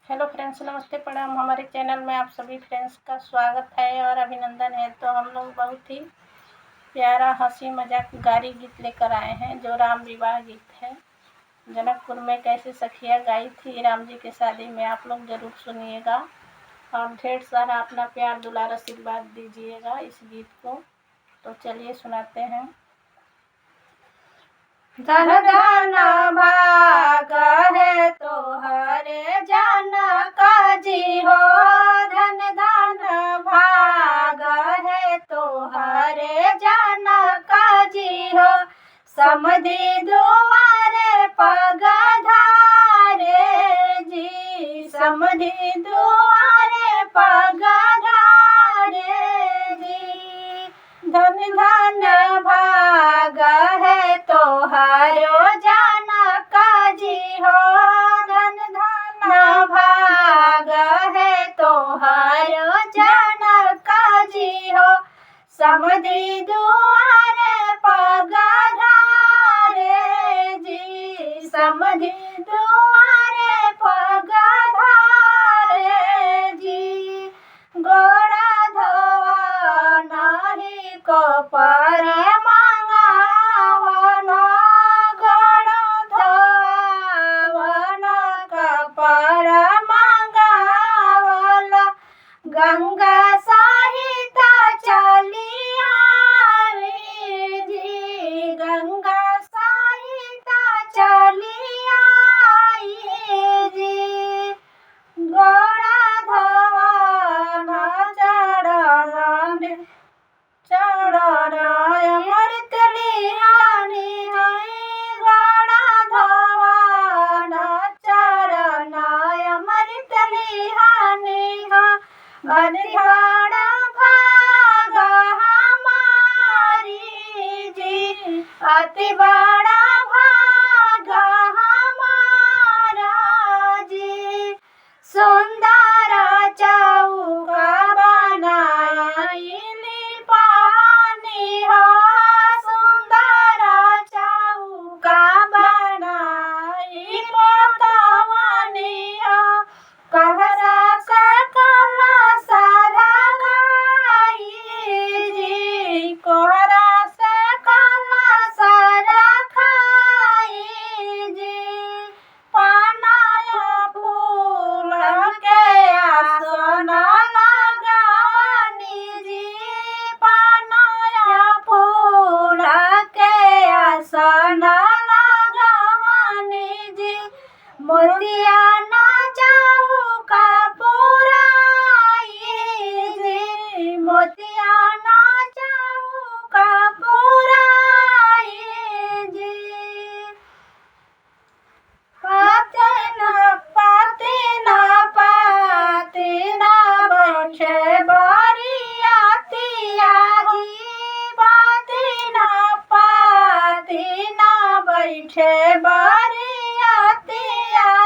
Hello friends, नमस्ते, प्रणाम। हमारे चैनल में आप सभी फ्रेंड्स का स्वागत है और अभिनंदन है। तो हम लोग बहुत ही प्यारा हंसी मजाक गारी गीत लेकर आए हैं, जो राम विवाह गीत है। जनकपुर में कैसे सखिया गाई थी राम जी की शादी में, आप लोग जरूर सुनिएगा और ढेर सारा अपना प्यार दुलार आशीर्वाद दीजिएगा इस गीत को। तो चलिए सुनाते हैं। धन धन भाग है तोहरे जनक जी हो, धन धन भाग है तोहरे जनक जी हो। समधि दुआरे पगधारे जी, समधि दुआरे पगधारे जी। धन धन भाग है तोहारो जनक जी हो, धन धन भाग है तोहारो जनक जी हो। समधि दुआरे पगधारे जी, समधि दुआरे पगधारे जी। गोड़ा धोआ नहीं को पर मंगावन, गोड़ा धोवन कपर मंगावल। गंगा सहित चली आई जी, गंगा सहित चली आई जी। गोड़ा धोवन चरण अमृत लिहानी, गोड़ा धोवन चरण अमृत लिहानी। अति बड़ा भाग हमारी जी, अति बड़ा भाग हमारा जी। सुंदर चौका बनाइली पानी हो, सुंदर चौका बनाई पोतवानी हो। कहरा सकल सारा गाई जी, कोहरा सकल सारा खाई जी। पानाया फूल के आसन लगानी जी, पानाया फूल के आसन लगानी जी। मोतिया ना चौका पुराई जी, मोतिया ना चौका पुराई जी। पाते ना बैठे बरियातिया जी, पाते ना बैठे बरियातिया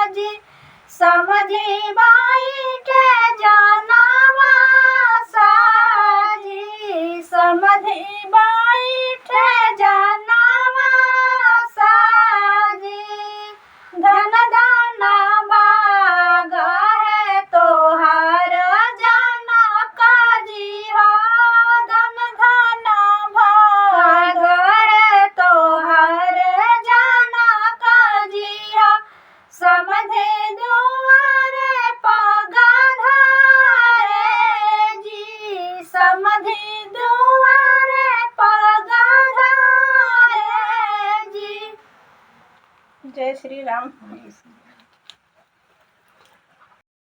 जी। समझी बैठे जानवा साजी, समझी बैठे जानवा साजी। धन धन भाग है तोहार जनक जी हो, धन धन भाग है तोहार जनक जी हो। समधि दुआरे पगधारे जी, समधि दुआरे पगधारे जी। जय श्री राम।